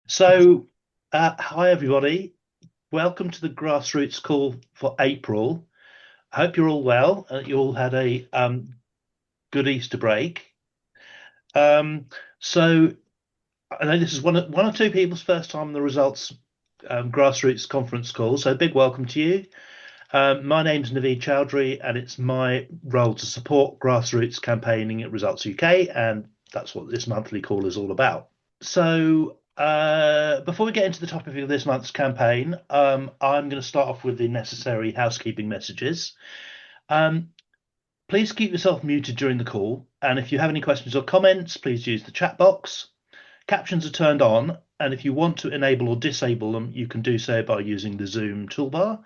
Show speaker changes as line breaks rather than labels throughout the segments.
So, hi everybody. Welcome to the Grassroots call for April. I hope you're all well. You all had a good Easter break. Um, so, I know this is one or two people's first time on the results Grassroots conference call. So, big welcome to you. My name's Naveed Chowdhury, and it's my role to support Grassroots campaigning at Results UK, and that's what this monthly call is all about. So, before we get into the topic of this month's campaign, I'm going to start off with the necessary housekeeping messages. Um, Please keep yourself muted during the call, and if you have any questions or comments, please use the chat box. Captions are turned on, and if you want to enable or disable them, you can do so by using the Zoom toolbar.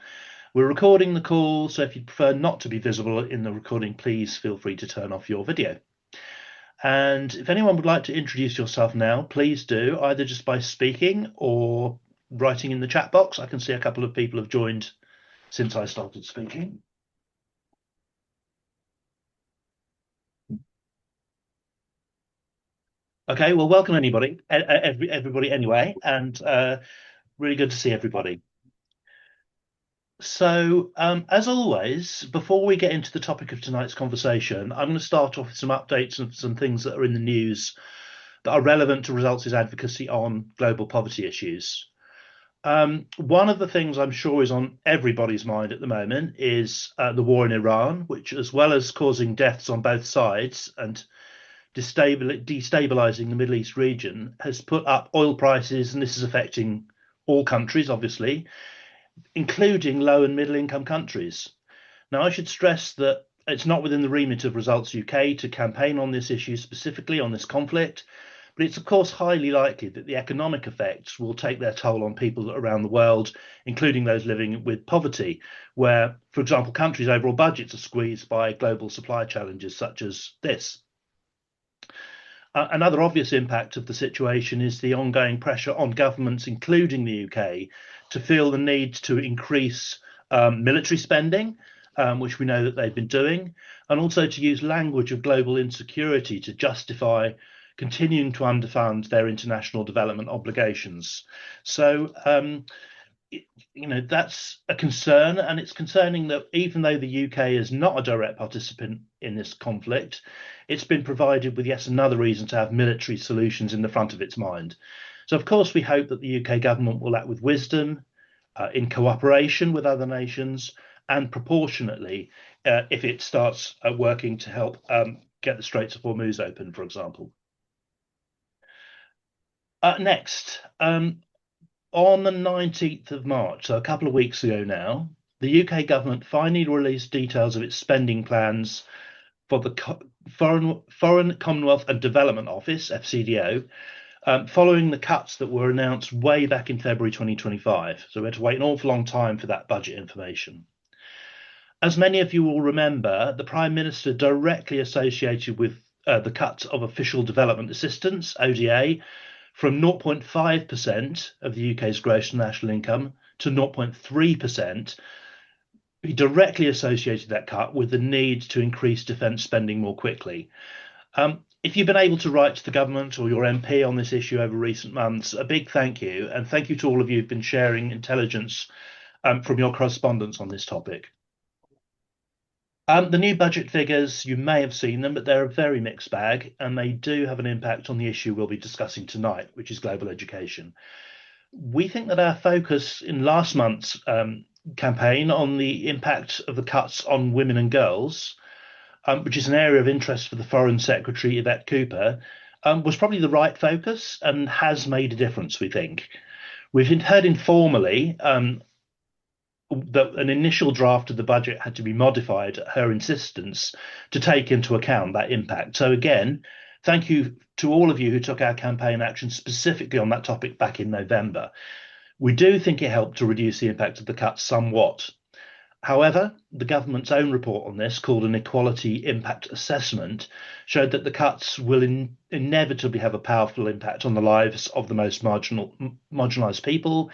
We're recording the call, so if you prefer not to be visible in the recording, please feel free to turn off your video. And if anyone would like to introduce yourself now, please do, either just by speaking or writing in the chat box. I can see a couple of people have joined since I started speaking. Okay, well, welcome everybody anyway, and really good to see everybody. So, as always, before we get into the topic of tonight's conversation, I'm going to start off with some updates and some things that are in the news that are relevant to Results' advocacy on global poverty issues. One of the things I'm sure is on everybody's mind at the moment is the war in Iran, which, as well as causing deaths on both sides and destabilizing the Middle East region, has put up oil prices, and this is affecting all countries, obviously, including low and middle income countries. Now, I should stress that it's not within the remit of Results UK to campaign on this issue specifically on this conflict, but it's of course highly likely that the economic effects will take their toll on people around the world, including those living with poverty, where, for example, countries' overall budgets are squeezed by global supply challenges such as this. Another obvious impact of the situation is the ongoing pressure on governments, including the UK, to feel the need to increase military spending, which we know that they've been doing, and also to use language of global insecurity to justify continuing to underfund their international development obligations. So, that's a concern, and it's concerning that even though the UK is not a direct participant in this conflict, it's been provided with yet another reason to have military solutions in the front of its mind. So, of course, we hope that the UK government will act with wisdom, in cooperation with other nations, and proportionately if it starts working to help get the Straits of Hormuz open, for example. Next, on the 19th of March, so a couple of weeks ago now, the UK government finally released details of its spending plans for the Foreign Commonwealth and Development Office, FCDO, following the cuts that were announced way back in February 2025. So we had to wait an awful long time for that budget information. As many of you will remember, the Prime Minister directly associated with the cuts of official development assistance, ODA, from 0.5% of the UK's gross national income to 0.3%. He directly associated that cut with the need to increase defence spending more quickly. If you've been able to write to the government or your MP on this issue over recent months, a big thank you. And thank you to all of you who've been sharing intelligence from your correspondence on this topic. The new budget figures, you may have seen them, but they're a very mixed bag, and they do have an impact on the issue we'll be discussing tonight, which is global education. We think that our focus in last month's campaign on the impact of the cuts on women and girls, which is an area of interest for the Foreign Secretary, Yvette Cooper, was probably the right focus and has made a difference, we think. We've heard informally that an initial draft of the budget had to be modified at her insistence to take into account that impact. So again, thank you to all of you who took our campaign action specifically on that topic back in November. We do think it helped to reduce the impact of the cuts somewhat. However, the government's own report on this, called an Equality Impact Assessment, showed that the cuts will inevitably have a powerful impact on the lives of the most marginalised people,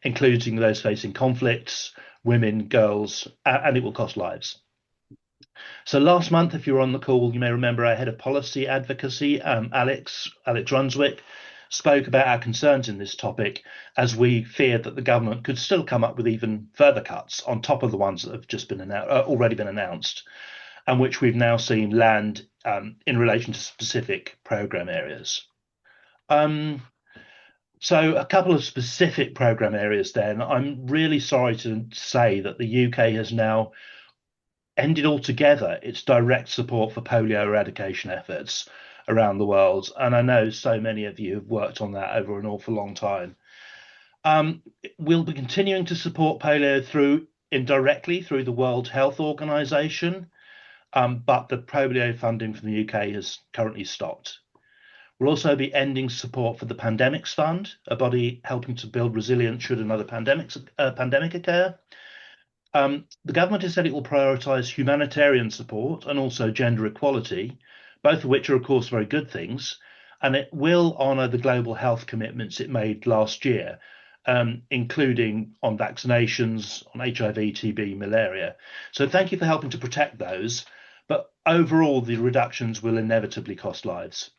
including those facing conflicts, women, girls, and it will cost lives. So last month, if you were on the call, you may remember our head of policy advocacy, Alex Runswick, spoke about our concerns in this topic, as we feared that the government could still come up with even further cuts on top of the ones that have just been already been announced, and which we've now seen land in relation to specific programme areas. So a couple of specific programme areas then. I'm really sorry to say that the UK has now ended altogether its direct support for polio eradication efforts around the world. And I know so many of you have worked on that over an awful long time. Um, we'll be continuing to support polio indirectly through the World Health Organization, but the polio funding from the UK has currently stopped. We'll also be ending support for the Pandemics Fund, a body helping to build resilience should another pandemic occur. The government has said it will prioritise humanitarian support and also gender equality, both of which are, of course, very good things. And it will honour the global health commitments it made last year, including on vaccinations, on HIV, TB, malaria. So thank you for helping to protect those. But overall, the reductions will inevitably cost lives.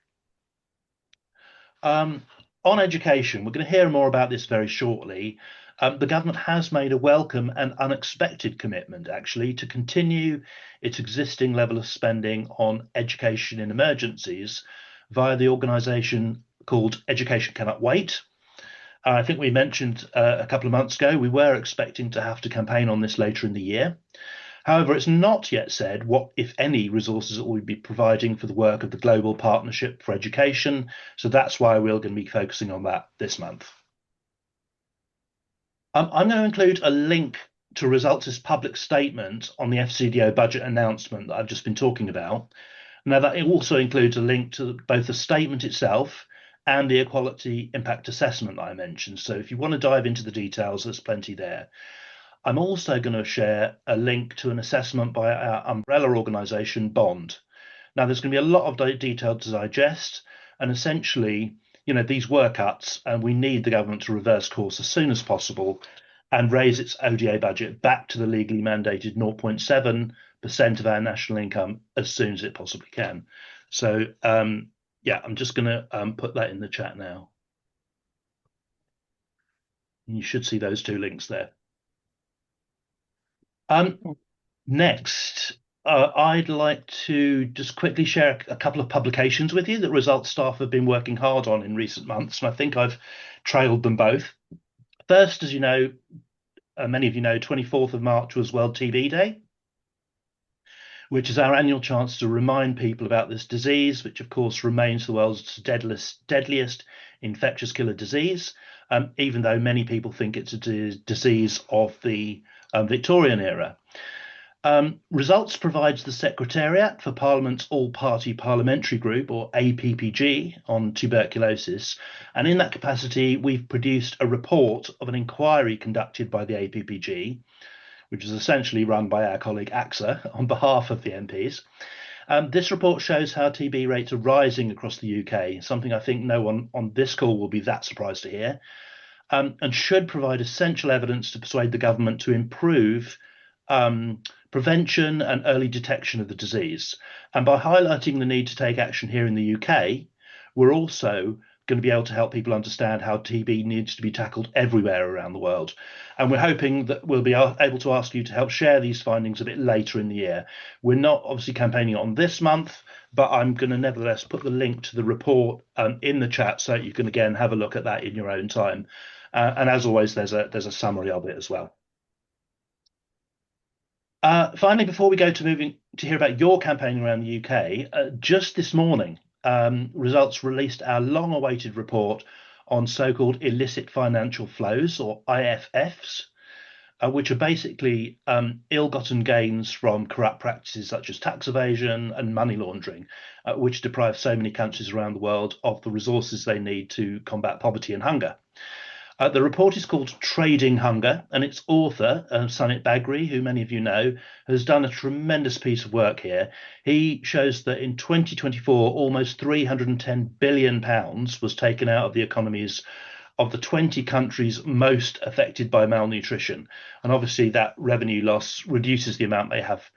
On education, we're going to hear more about this very shortly. The government has made a welcome and unexpected commitment, actually, to continue its existing level of spending on education in emergencies via the organisation called Education Cannot Wait. I think we mentioned a couple of months ago, we were expecting to have to campaign on this later in the year. However, it's not yet said what, if any, resources it will be providing for the work of the Global Partnership for Education. So that's why we're going to be focusing on that this month. I'm going to include a link to Results' public statement on the FCDO budget announcement that I've just been talking about. Now, that it also includes a link to both the statement itself and the equality impact assessment that I mentioned. So if you want to dive into the details, there's plenty there. I'm also going to share a link to an assessment by our umbrella organisation, Bond. Now, there's going to be a lot of detail to digest, and essentially, these were cuts, and we need the government to reverse course as soon as possible and raise its ODA budget back to the legally mandated 0.7% of our national income as soon as it possibly can. So, yeah, I'm just going to put that in the chat now. You should see those two links there. Next, I'd like to just quickly share a couple of publications with you that Results staff have been working hard on in recent months, and I think I've trailed them both. First, as you know, many of you know, 24th of March was World TB Day, which is our annual chance to remind people about this disease, which of course remains the world's deadliest infectious killer disease, even though many people think it's a disease of the Victorian era. Results provides the Secretariat for Parliament's All-Party Parliamentary Group, or APPG, on tuberculosis. And in that capacity, we've produced a report of an inquiry conducted by the APPG, which is essentially run by our colleague AXA on behalf of the MPs. This report shows how TB rates are rising across the UK, something I think no one on this call will be that surprised to hear, and should provide essential evidence to persuade the government to improve prevention and early detection of the disease. And by highlighting the need to take action here in the UK, we're also going to be able to help people understand how TB needs to be tackled everywhere around the world. And we're hoping that we'll be able to ask you to help share these findings a bit later in the year. We're not obviously campaigning on this month, but I'm going to nevertheless put the link to the report in the chat so that you can again have a look at that in your own time. And as always, there's a summary of it as well. Finally, before we go to moving to hear about your campaigning around the UK, just this morning, Results released our long-awaited report on so-called illicit financial flows, or IFFs, which are basically ill-gotten gains from corrupt practices such as tax evasion and money laundering, which deprive so many countries around the world of the resources they need to combat poverty and hunger. The report is called Trading Hunger, and its author, Sunit Bagri, who many of you know, has done a tremendous piece of work here. He shows that in 2024, almost £310 billion was taken out of the economies of the 20 countries most affected by malnutrition. And obviously that revenue loss reduces the amount they have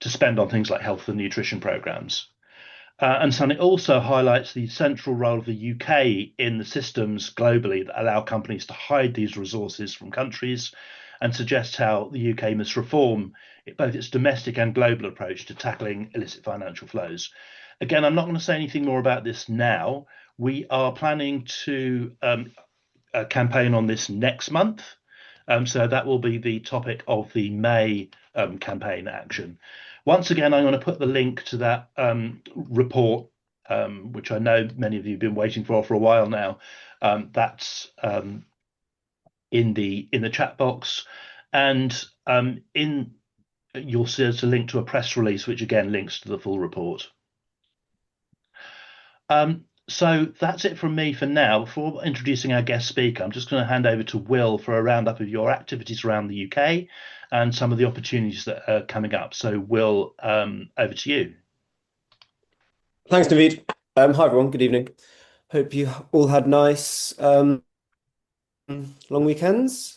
to spend on things like health and nutrition programs. And something also highlights the central role of the UK in the systems globally that allow companies to hide these resources from countries, and suggests how the UK must reform both its domestic and global approach to tackling illicit financial flows. Again, I'm not going to say anything more about this now. We are planning to campaign on this next month. So that will be the topic of the May campaign action. Once again, I'm going to put the link to that report, which I know many of you have been waiting for a while now. That's in the chat box, and in you'll see there's a link to a press release, which again links to the full report. So that's it from me for now. Before introducing our guest speaker, I'm just going to hand over to Will for a roundup of your activities around the UK and some of the opportunities that are coming up. So, Will, over to you.
Thanks, Naveed. Hi, everyone. Good evening. Hope you all had nice long weekends.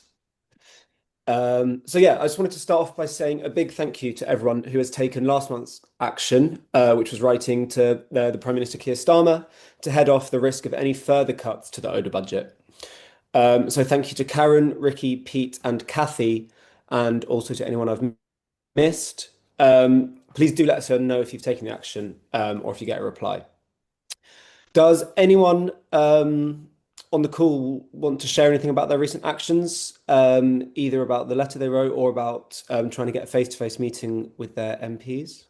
I just wanted to start off by saying a big thank you to everyone who has taken last month's action, which was writing to the Prime Minister Keir Starmer to head off the risk of any further cuts to the ODA budget. So thank you to Karen, Ricky, Pete, and Kathy, and also to anyone I've missed. Please do let us know if you've taken the action or if you get a reply. Does anyone on the call want to share anything about their recent actions, either about the letter they wrote or about trying to get a face-to-face meeting with their MPs?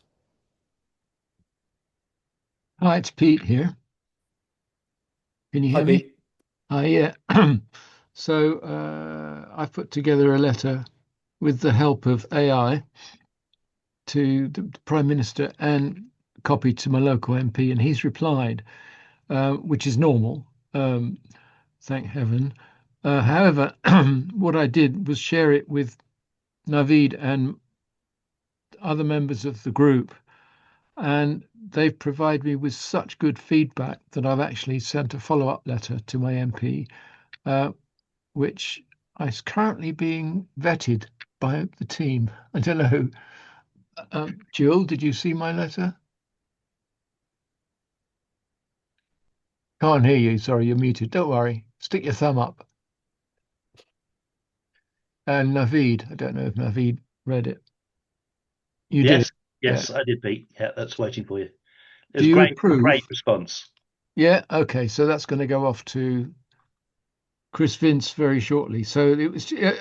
Hi, it's Pete here. Can you hear me?
Pete.
Yeah. So I've put together a letter with the help of AI to the Prime Minister and copied to my local MP, and he's replied, which is normal. Thank heaven. However, what I did was share it with Naveed and other members of the group, and they've provided me with such good feedback that I've actually sent a follow-up letter to my MP, which is currently being vetted by the team. I don't know. Jill, did you see my letter? Can't hear you. Sorry, you're muted. Don't worry. Stick your thumb up. And Naveed, I don't know if Naveed read it. You did.
Yes, I did, Pete. Yeah, that's waiting for you. It was
Do you
great,
approve?
great response.
Yeah, okay. So that's going to go off to Chris Vince very shortly. So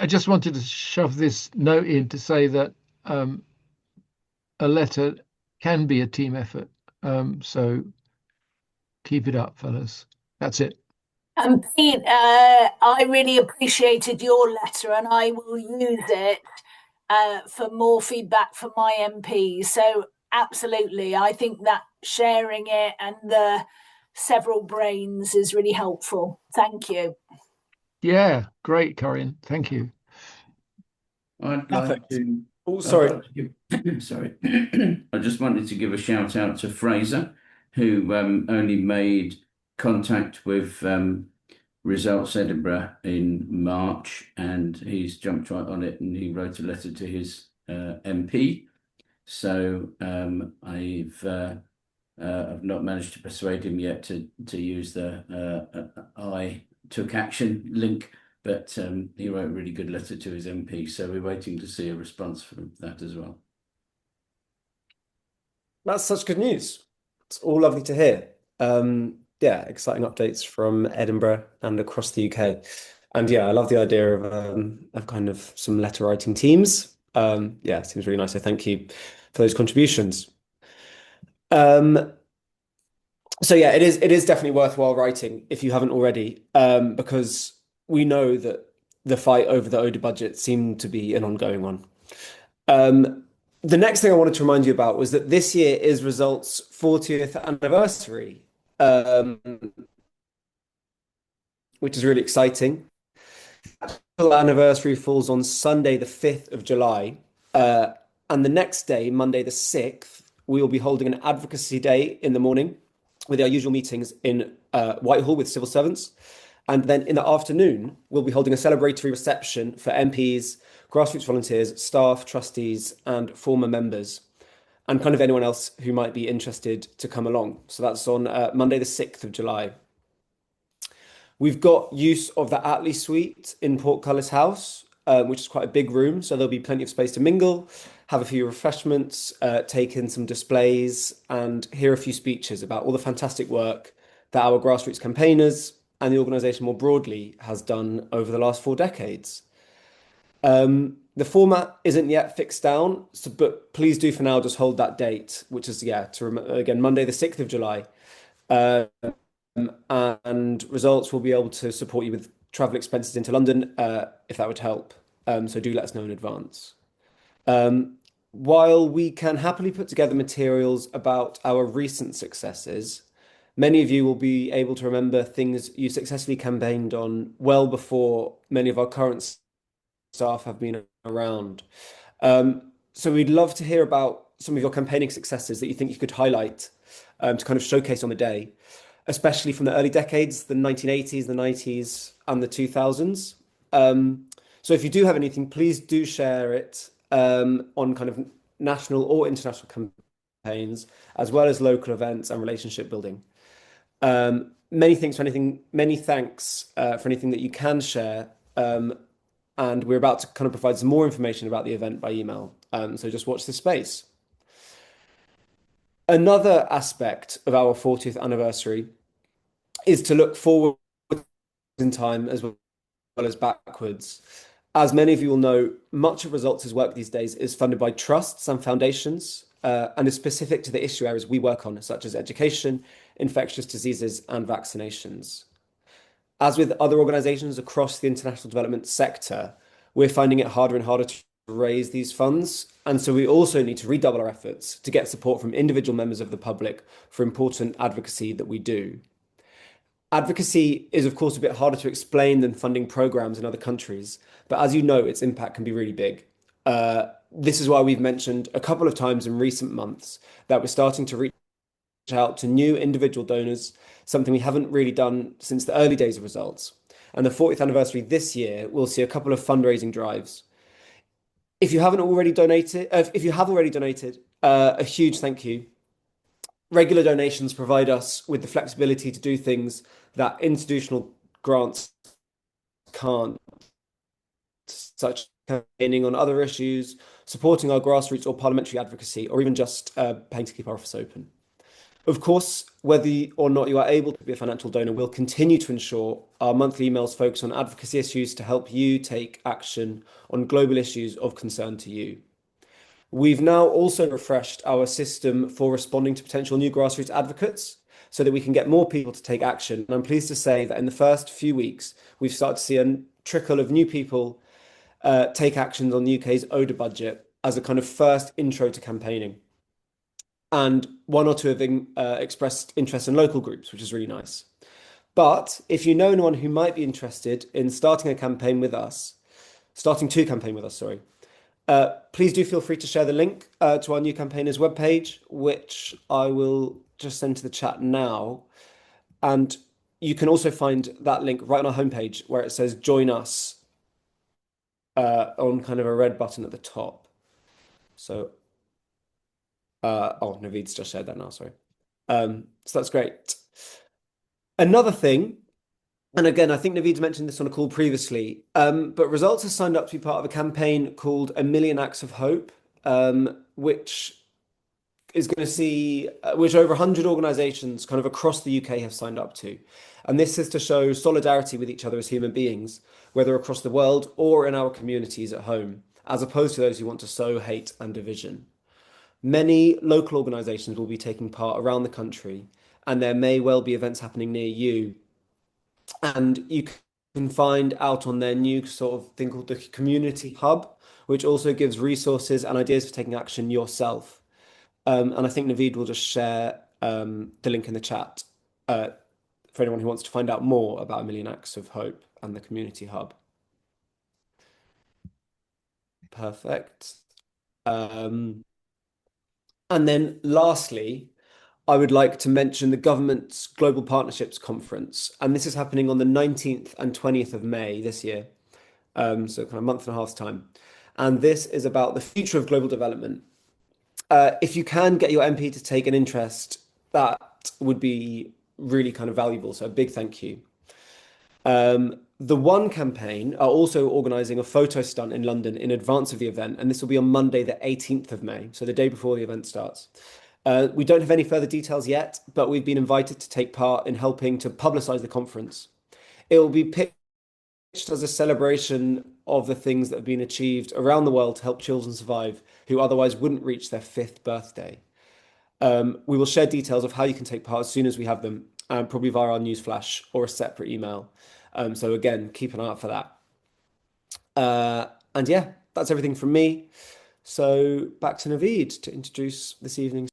I just wanted to shove this note in to say that a letter can be a team effort. So keep it up, fellas. That's it.
And Pete, I really appreciated your letter, and I will use it for more feedback from my MPs. So absolutely, I think that sharing it and the several brains is really helpful. Thank you.
Yeah, great, Corinne. Thank you.
I'd like to.
Oh, sorry.
Sorry. I just wanted to give a shout out to Fraser, who only made contact with Results Edinburgh in March, and he's jumped right on it, and he wrote a letter to his MP. So I've not managed to persuade him yet to use the I took action link, but he wrote a really good letter to his MP. So we're waiting to see a response from that as well.
That's such good news. It's all lovely to hear. Yeah, exciting updates from Edinburgh and across the UK. And yeah, I love the idea of kind of some letter writing teams. Yeah, it seems really nice. So thank you for those contributions. So yeah, it is definitely worthwhile writing if you haven't already, because we know that the fight over the ODA budget seemed to be an ongoing one. The next thing I wanted to remind you about was that this year is Results' 40th anniversary, which is really exciting. The anniversary falls on Sunday, the 5th of July. And the next day, Monday, the 6th, we will be holding an advocacy day in the morning with our usual meetings in Whitehall with civil servants. And then in the afternoon, we'll be holding a celebratory reception for MPs, grassroots volunteers, staff, trustees, and former members. and kind of anyone else who might be interested to come along. So that's on Monday, the 6th of July. We've got use of the Attlee Suite in Portcullis House, which is quite a big room. So there'll be plenty of space to mingle, have a few refreshments, take in some displays, and hear a few speeches about all the fantastic work that our grassroots campaigners and the organisation more broadly has done over the last 4 decades. The format isn't yet fixed down, but please do for now just hold that date, which is, again, Monday, the 6th of July. And results will be able to support you with travel expenses into London, if that would help. So do let us know in advance. While we can happily put together materials about our recent successes, many of you will be able to remember things you successfully campaigned on well before many of our current staff have been around. So we'd love to hear about some of your campaigning successes that you think you could highlight to kind of showcase on the day, especially from the early decades, the 1980s, the 90s, and the 2000s. So if you do have anything, please do share it on kind of national or international campaigns, as well as local events and relationship building. Many thanks for anything that you can share. And we're about to kind of provide some more information about the event by email. So just watch this space. Another aspect of our 40th anniversary is to look forward in time as well as backwards. As many of you will know, much of Results' work these days is funded by trusts and foundations and is specific to the issue areas we work on, such as education, infectious diseases, and vaccinations. As with other organisations across the international development sector, we're finding it harder and harder to raise these funds. And so we also need to redouble our efforts to get support from individual members of the public for important advocacy that we do. Advocacy is, of course, a bit harder to explain than funding programs in other countries, but as you know, its impact can be really big. This is why we've mentioned a couple of times in recent months that we're starting to reach out to new individual donors, something we haven't really done since the early days of Results. And the 40th anniversary this year, we'll see a couple of fundraising drives. If you have already donated, a huge thank you. Regular donations provide us with the flexibility to do things that institutional grants can't, such as campaigning on other issues, supporting our grassroots or parliamentary advocacy, or even just paying to keep our office open. Of course, whether or not you are able to be a financial donor, we'll continue to ensure our monthly emails focus on advocacy issues to help you take action on global issues of concern to you. We've now also refreshed our system for responding to potential new grassroots advocates so that we can get more people to take action. And I'm pleased to say that in the first few weeks, we've started to see a trickle of new people take actions on the UK's ODA budget as a kind of first intro to campaigning. And one or two have expressed interest in local groups, which is really nice. But if you know anyone who might be interested in starting to campaign with us, please do feel free to share the link to our new campaigners webpage, which I will just send to the chat now. And you can also find that link right on our homepage where it says join us on kind of a red button at the top. So, Naveed's just shared that now, sorry. So that's great. Another thing, and again, I think Naveed's mentioned this on a call previously, but Results has signed up to be part of a campaign called A Million Acts of Hope, which is going to see, which over 100 organisations kind of across the UK have signed up to. And this is to show solidarity with each other as human beings, whether across the world or in our communities at home, as opposed to those who want to sow hate and division. Many local organisations will be taking part around the country, and there may well be events happening near you. And you can find out on their new sort of thing called the Community Hub, which also gives resources and ideas for taking action yourself. And I think Naveed will just share the link in the chat for anyone who wants to find out more about A Million Acts of Hope and the Community Hub. Perfect. And then lastly, I would like to mention the government's Global Partnerships Conference. And this is happening on the 19th and 20th of May this year. So kind of a month and a half's time. And this is about the future of global development. If you can get your MP to take an interest, that would be really kind of valuable. So a big thank you. The One campaign are also organising a photo stunt in London in advance of the event, and this will be on Monday, the 18th of May, so the day before the event starts. We don't have any further details yet, but we've been invited to take part in helping to publicise the conference. It will be pitched as a celebration of the things that have been achieved around the world to help children survive who otherwise wouldn't reach their 5th birthday. We will share details of how you can take part as soon as we have them, probably via our newsflash or a separate email. So again, keep an eye out for that. And yeah, that's everything from me. So back to Naveed to introduce this evening's.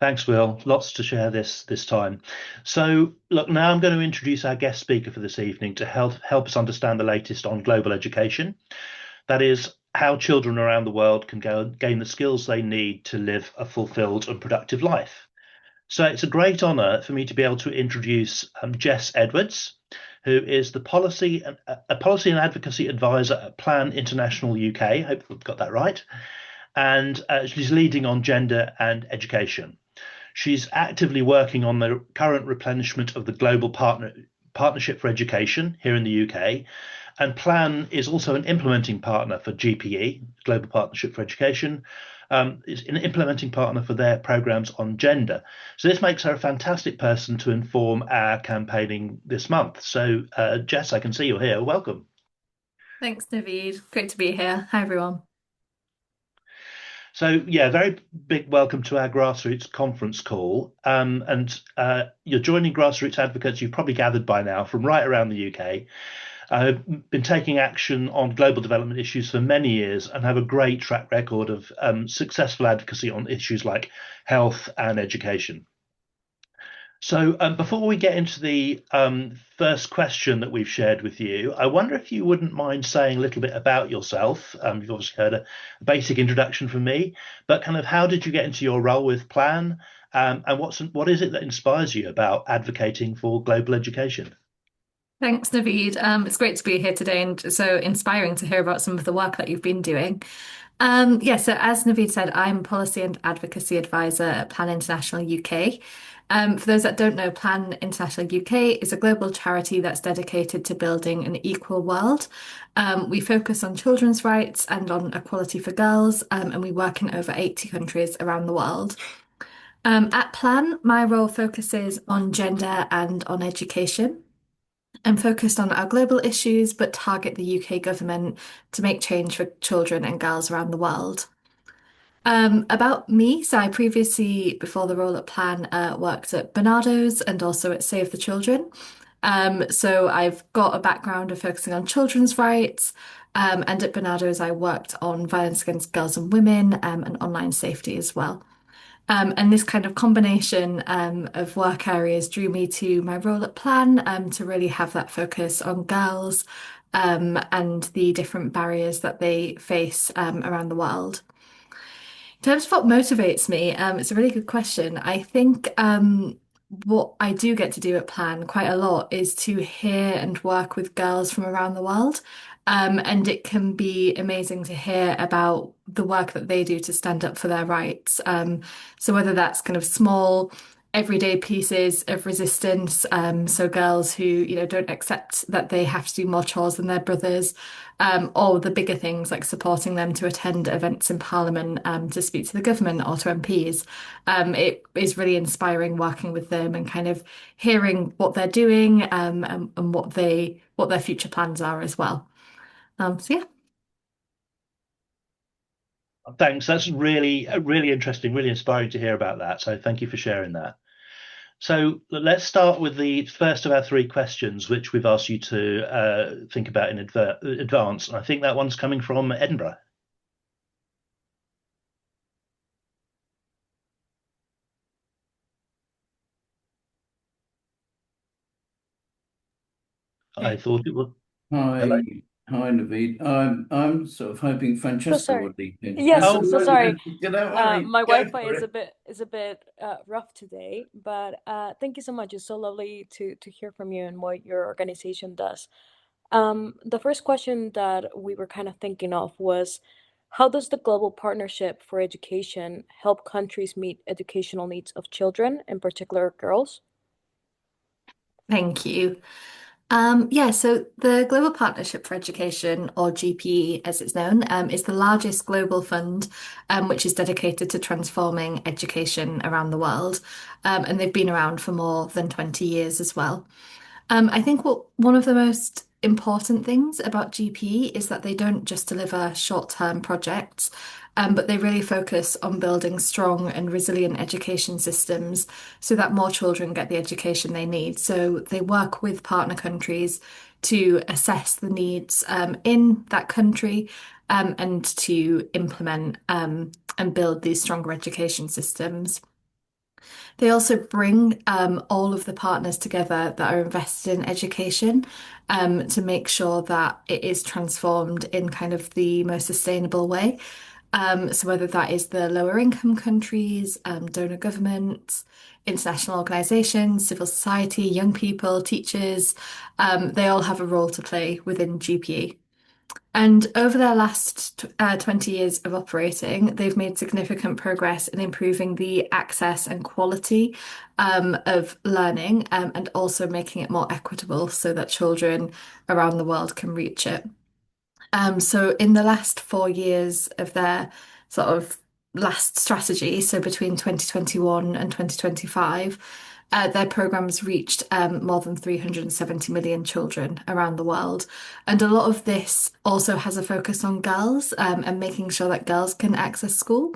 Thanks, Will. Lots to share this time. So, look, now I'm going to introduce our guest speaker for this evening to help us understand the latest on global education. That is, how children around the world can gain the skills they need to live a fulfilled and productive life. So it's a great honour for me to be able to introduce Jess Edwards, who is the policy and advocacy advisor at Plan International UK. I hope I've got that right. And she's leading on gender and education. She's actively working on the current replenishment of the Global Partnership for Education here in the UK. And Plan is also an implementing partner for GPE, Global Partnership for Education, is an implementing partner for their programs on gender. So this makes her a fantastic person to inform our campaigning this month. So Jess, I can see you're here. Welcome.
Thanks, Naveed. Great to be here. Hi, everyone.
So yeah, very big welcome to our Grassroots conference call. And you're joining Grassroots advocates, you've probably gathered by now, from right around the UK. I've been taking action on global development issues for many years and have a great track record of successful advocacy on issues like health and education. So before we get into the first question that we've shared with you, I wonder if you wouldn't mind saying a little bit about yourself. You've obviously heard a basic introduction from me, but kind of how did you get into your role with Plan, and what is it that inspires you about advocating for global education?
Thanks, Naveed. It's great to be here today and so inspiring to hear about some of the work that you've been doing. So as Naveed said, I'm Policy and Advocacy Advisor at Plan International UK. For those that don't know, Plan International UK is a global charity that's dedicated to building an equal world. We focus on children's rights and on equality for girls, and we work in over 80 countries around the world. At Plan, my role focuses on gender and on education. I'm focused on our global issues, but target the UK government to make change for children and girls around the world. About me, so I previously, before the role at Plan, worked at Barnardo's and also at Save the Children. So I've got a background of focusing on children's rights, and at Barnardo's I worked on violence against girls and women, and online safety as well. And this kind of combination of work areas drew me to my role at Plan to really have that focus on girls and the different barriers that they face around the world. In terms of what motivates me, it's a really good question. I think what I do get to do at Plan quite a lot is to hear and work with girls from around the world. And it can be amazing to hear about the work that they do to stand up for their rights. So whether that's kind of small, everyday pieces of resistance, so girls who, don't accept that they have to do more chores than their brothers, or the bigger things like supporting them to attend events in Parliament, to speak to the government or to MPs. It is really inspiring working with them and kind of hearing what they're doing, and what their future plans are as well. So yeah.
Thanks. That's really interesting, really inspiring to hear about that. So thank you for sharing that. So let's start with the first of our three questions, which we've asked you to think about in advance. And I think that one's coming from Edinburgh. I thought it would.
Hi,
Hello?
hi, Naveed. I'm sort of hoping Francesca would lead in.
Yes,
Oh,
so sorry.
Don't worry,
My
go
Wi-Fi
for
is a bit rough today, but thank you so much. It's so lovely to hear from you and what your organization does. The first question that we were kind of thinking of was, How does the Global Partnership for Education help countries meet educational needs of children, in particular girls?
Thank you. So the Global Partnership for Education, or GPE as it's known, is the largest global fund which is dedicated to transforming education around the world. And they've been around for more than 20 years as well. I think one of the most important things about GPE is that they don't just deliver short-term projects, but they really focus on building strong and resilient education systems so that more children get the education they need. So they work with partner countries to assess the needs in that country and to implement and build these stronger education systems. They also bring all of the partners together that are invested in education to make sure that it is transformed in kind of the most sustainable way. So whether that is the lower income countries, donor governments, international organisations, civil society, young people, teachers, they all have a role to play within GPE. And over their last 20 years of operating, they've made significant progress in improving the access and quality of learning and also making it more equitable so that children around the world can reach it. So in the last 4 years of their sort of last strategy, so between 2021 and 2025, their programs reached more than 370 million children around the world. And a lot of this also has a focus on girls and making sure that girls can access school.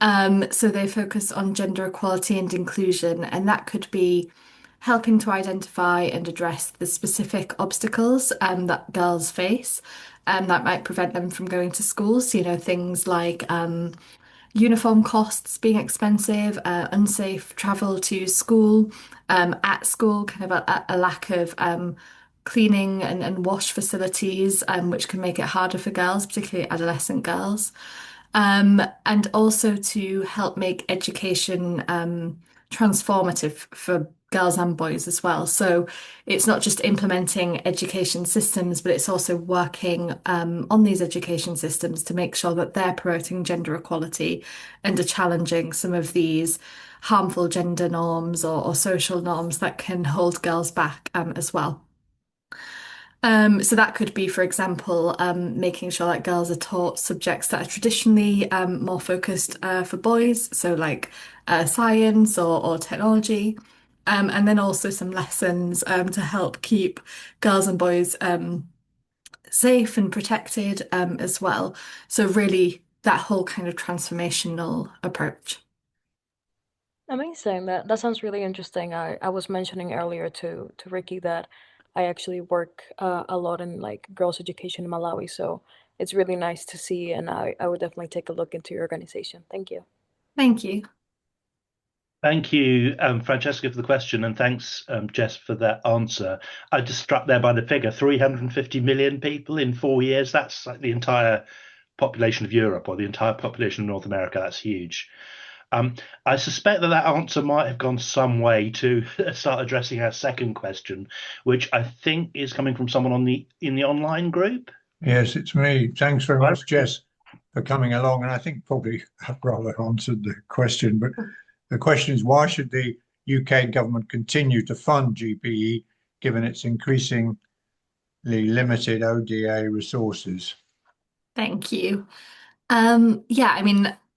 So they focus on gender equality and inclusion, and that could be helping to identify and address the specific obstacles that girls face that might prevent them from going to school. So, things like uniform costs being expensive, unsafe travel to school, at school, kind of a lack of cleaning and wash facilities, which can make it harder for girls, particularly adolescent girls. And also to help make education transformative for girls and boys as well. So it's not just implementing education systems, but it's also working on these education systems to make sure that they're promoting gender equality and are challenging some of these harmful gender norms or social norms that can hold girls back as well. So that could be, for example, making sure that girls are taught subjects that are traditionally more focused for boys, so like science or technology, and then also some lessons to help keep girls and boys safe and protected as well. So really, that whole kind of transformational approach.
Amazing. That sounds really interesting. I was mentioning earlier to Ricky that I actually work a lot in like girls' education in Malawi, so it's really nice to see, and I would definitely take a look into your organization. Thank you.
Thank you.
Thank you, Francesca, for the question, and thanks, Jess, for that answer. I just struck there by the figure, 350 million people in 4 years. That's like the entire population of Europe or the entire population of North America. That's huge. I suspect that answer might have gone some way to start addressing our second question, which I think is coming from someone in the online group.
Yes, it's me. Thanks very much, Jess, for coming along. And I think probably I've rather answered the question, but the question is, why should the UK government continue to fund GPE given its increasingly limited ODA resources?
Thank you.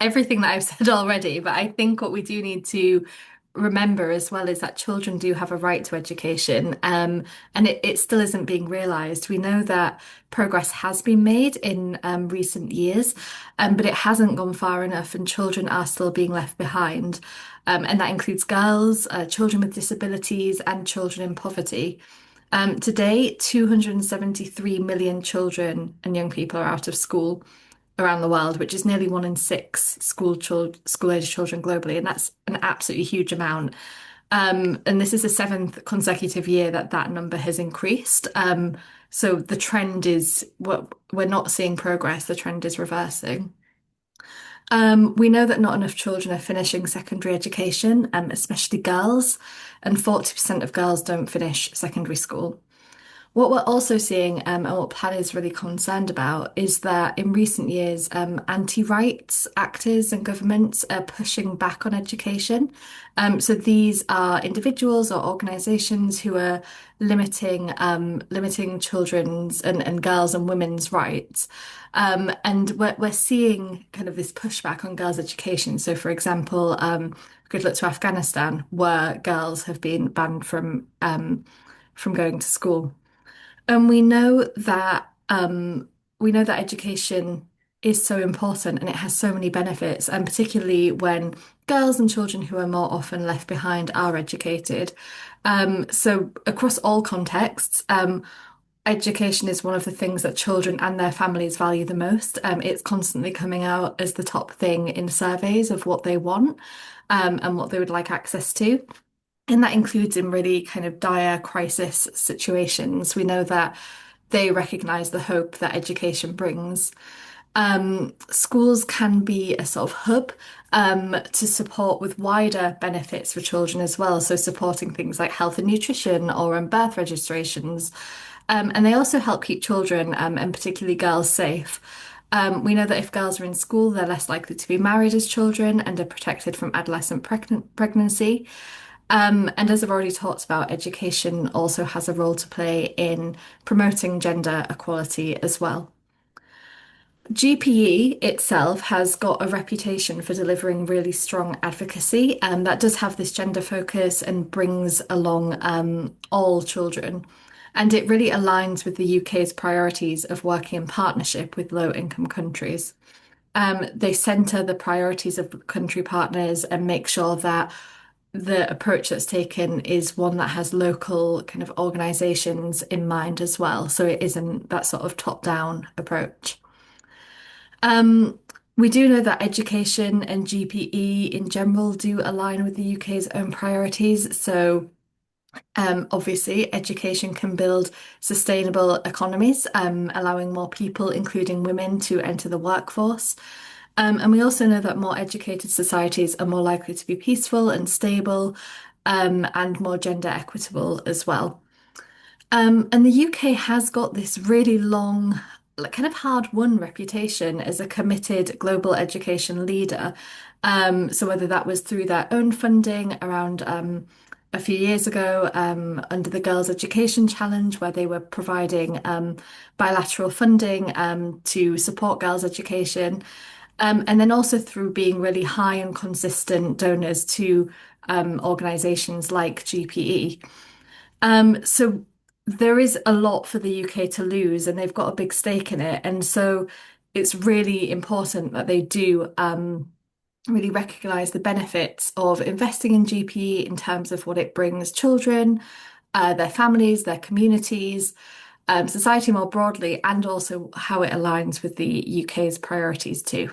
Everything that I've said already, but I think what we do need to remember as well is that children do have a right to education, and it still isn't being realised. We know that progress has been made in recent years, but it hasn't gone far enough, and children are still being left behind. And that includes girls, children with disabilities, and children in poverty. Today, 273 million children and young people are out of school around the world, which is nearly 1 in 6 school-age children globally, and that's an absolutely huge amount. And this is the 7th consecutive year that number has increased. So the trend is we're not seeing progress. The trend is reversing. We know that not enough children are finishing secondary education, especially girls, and 40% of girls don't finish secondary school. What we're also seeing, and what Plan is really concerned about, is that in recent years, anti-rights actors and governments are pushing back on education. So these are individuals or organisations who are limiting children's and girls' and women's rights. And we're seeing kind of this pushback on girls' education. So, for example, we could look to Afghanistan, where girls have been banned from going to school. And we know that education is so important and it has so many benefits, and particularly when girls and children who are more often left behind are educated. So across all contexts, education is one of the things that children and their families value the most. It's constantly coming out as the top thing in surveys of what they want, and what they would like access to. And that includes in really kind of dire crisis situations. We know that they recognise the hope that education brings. Schools can be a sort of hub to support with wider benefits for children as well. So supporting things like health and nutrition or birth registrations. And they also help keep children, and particularly girls, safe. We know that if girls are in school, they're less likely to be married as children and are protected from adolescent pregnancy. And as I've already talked about, education also has a role to play in promoting gender equality as well. GPE itself has got a reputation for delivering really strong advocacy, and that does have this gender focus and brings along all children. And it really aligns with the UK's priorities of working in partnership with low-income countries. They centre the priorities of country partners and make sure that the approach that's taken is one that has local kind of organisations in mind as well. So it isn't that sort of top-down approach. We do know that education and GPE in general do align with the UK's own priorities. So obviously, education can build sustainable economies, allowing more people, including women, to enter the workforce. And we also know that more educated societies are more likely to be peaceful and stable, and more gender equitable as well. And the UK has got this really long, like kind of hard-won reputation as a committed global education leader. So whether that was through their own funding around a few years ago, under the Girls' Education Challenge, where they were providing bilateral funding to support girls' education. And then also through being really high and consistent donors to organisations like GPE. So there is a lot for the UK to lose, and they've got a big stake in it. And so it's really important that they do really recognise the benefits of investing in GPE in terms of what it brings children, their families, their communities, society more broadly, and also how it aligns with the UK's priorities too.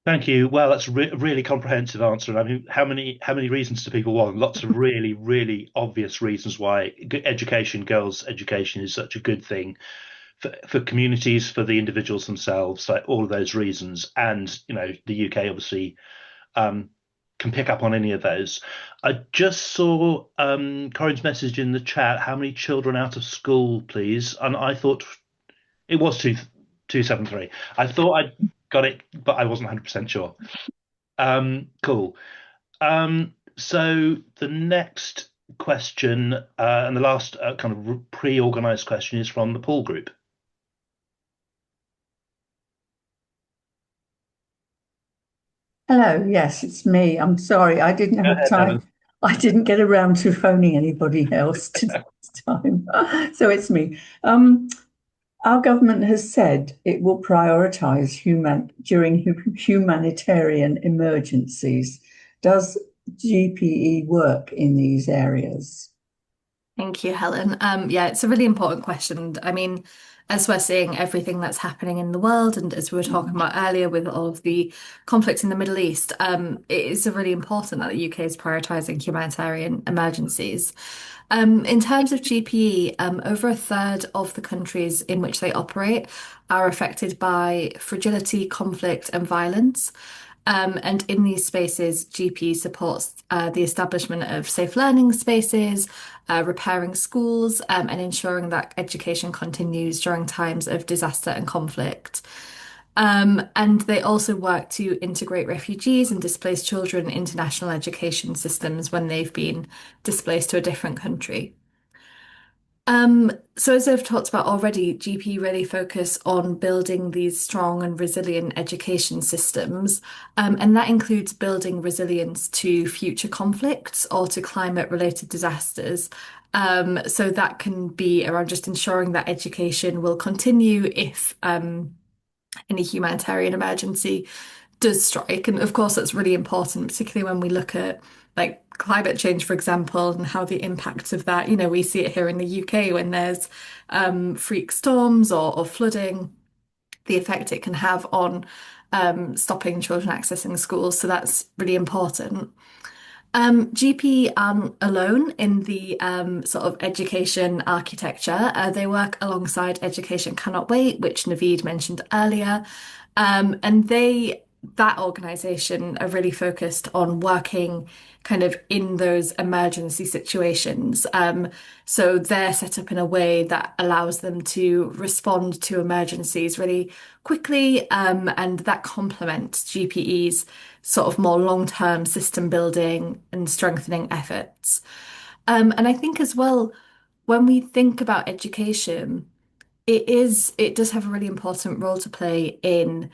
Thank you. Well, that's a really comprehensive answer. I mean, how many reasons do people want? Lots of really, really obvious reasons why education, girls' education, is such a good thing for communities, for the individuals themselves, like all of those reasons. And the UK obviously can pick up on any of those. I just saw Corinne's message in the chat. How many children out of school, please? And I thought it was 273. I thought I got it, but I wasn't 100% sure. Cool. So the next question, and the last kind of pre-organized question, is from the Paul Group.
Hello, yes, it's me. I'm sorry, I didn't have time.
Helen.
I didn't get around to phoning anybody else this time. So it's me. Our government has said it will prioritise during humanitarian emergencies. Does GPE work in these areas?
Thank you, Helen. Yeah, it's a really important question. I mean, as we're seeing everything that's happening in the world, and as we were talking about earlier with all of the conflict in the Middle East, it is really important that the UK is prioritising humanitarian emergencies. In terms of GPE, over a third of the countries in which they operate are affected by fragility, conflict, and violence. And in these spaces, GP supports the establishment of safe learning spaces, repairing schools, and ensuring that education continues during times of disaster and conflict. And they also work to integrate refugees and displaced children into national education systems when they've been displaced to a different country. So as I've talked about already, GP really focus on building these strong and resilient education systems, and that includes building resilience to future conflicts or to climate-related disasters. So that can be around just ensuring that education will continue if any humanitarian emergency does strike. And of course, that's really important, particularly when we look at like climate change, for example, and how the impacts of that, we see it here in the UK when there's freak storms or flooding, the effect it can have on stopping children accessing schools. So that's really important. GP aren't alone in the sort of education architecture. They work alongside Education Cannot Wait, which Naveed mentioned earlier. And that organisation are really focused on working kind of in those emergency situations. So they're set up in a way that allows them to respond to emergencies really quickly, and that complements GPE's sort of more long-term system building and strengthening efforts. And I think as well, when we think about education, it does have a really important role to play in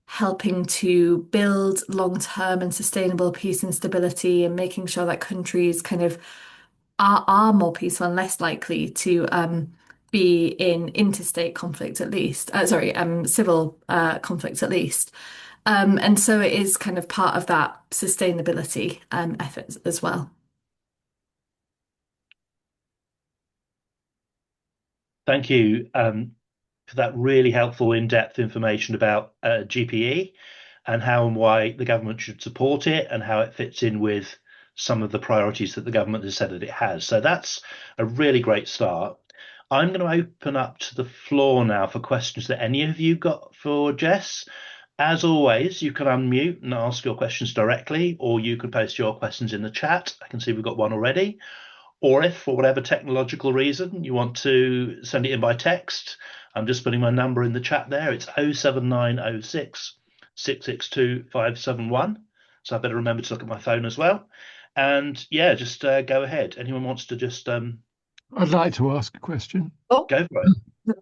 helping to build long-term and sustainable peace and stability and making sure that countries kind of are more peaceful and less likely to be in interstate conflict at least. Civil conflict at least. And so it is kind of part of that sustainability efforts as well.
Thank you for that really helpful in-depth information about GPE and how and why the government should support it and how it fits in with some of the priorities that the government has said that it has. So that's a really great start. I'm going to open up to the floor now for questions that any of you got for Jess. As always, you can unmute and ask your questions directly, or you can post your questions in the chat. I can see we've got one already. Or if, for whatever technological reason, you want to send it in by text, I'm just putting my number in the chat there. It's 07906 662 571. So I better remember to look at my phone as well. And yeah, just go ahead. Anyone wants to just...
I'd like to ask a question.
Go for it.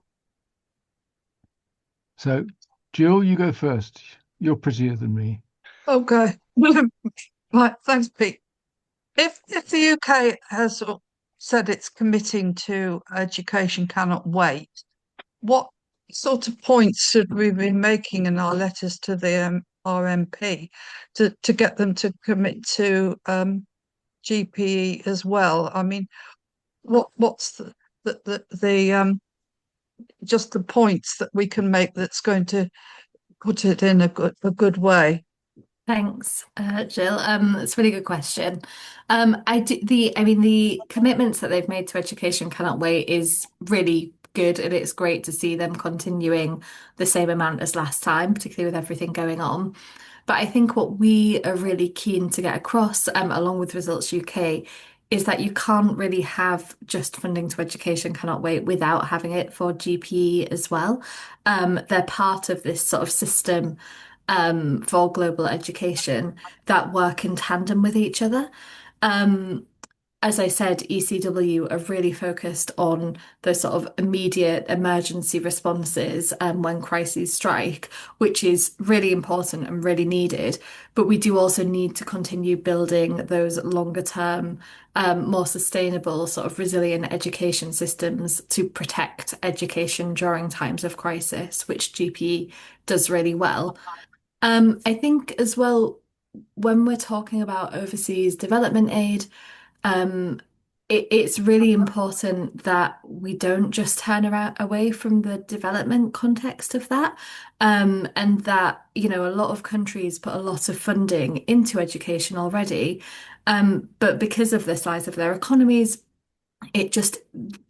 So, Jill, you go first. You're prettier than me.
Okay. Right, thanks, Pete. If the UK has said it's committing to Education Cannot Wait, what sort of points should we be making in our letters to the RMP to get them to commit to GPE as well? I mean, what's the just the points that we can make that's going to put it in a good way?
Thanks, Jill. It's a really good question. The commitments that they've made to Education Cannot Wait is really good, and it's great to see them continuing the same amount as last time, particularly with everything going on. But I think what we are really keen to get across, along with Results UK, is that you can't really have just funding to Education Cannot Wait without having it for GPE as well. They're part of this sort of system for global education that work in tandem with each other. As I said, ECW are really focused on the sort of immediate emergency responses when crises strike, which is really important and really needed. But we do also need to continue building those longer term, more sustainable, sort of resilient education systems to protect education during times of crisis, which GPE does really well. I think as well, when we're talking about overseas development aid, it's really important that we don't just turn away from the development context of that, and that, a lot of countries put a lot of funding into education already, but because of the size of their economies, it just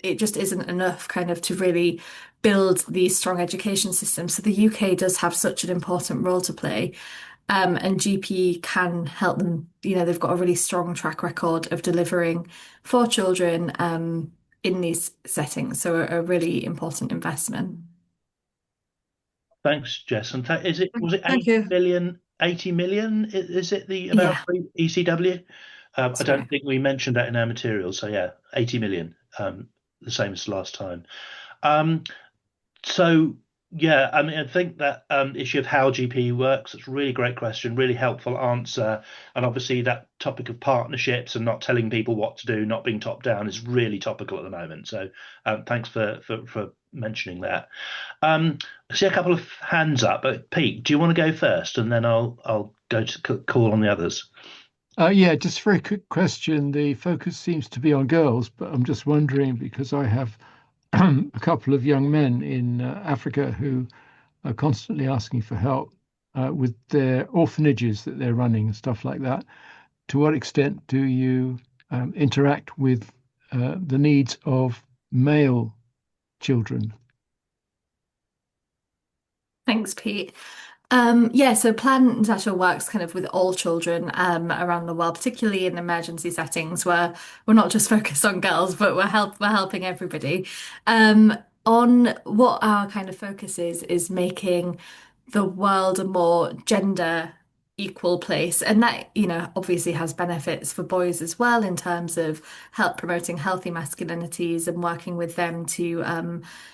isn't enough kind of to really build these strong education systems. So the UK does have such an important role to play. And GP can help them. They've got a really strong track record of delivering for children in these settings. So a really important investment.
Thanks, Jess. And was it
Thank
80
you.
million? 80 million? Is it the amount
Yeah,
for ECW? I
that's
don't
right.
think we mentioned that in our materials. So yeah, 80 million. The same as last time. So yeah, I mean, I think that issue of how GP works, it's a really great question, really helpful answer. And obviously that topic of partnerships and not telling people what to do, not being top down is really topical at the moment. So thanks for mentioning that. I see a couple of hands up, but Pete, do you want to go first, and then I'll go to call on the others.
Yeah, just a very quick question. The focus seems to be on girls, but I'm just wondering because I have a couple of young men in Africa who are constantly asking for help with their orphanages that they're running and stuff like that. To what extent do you interact with the needs of male children?
Thanks, Pete. Yeah, so Plan International works kind of with all children around the world, particularly in emergency settings where we're not just focused on girls, but we're helping everybody. On what our kind of focus is making the world a more gender equal place. And that, obviously has benefits for boys as well in terms of help promoting healthy masculinities and working with them to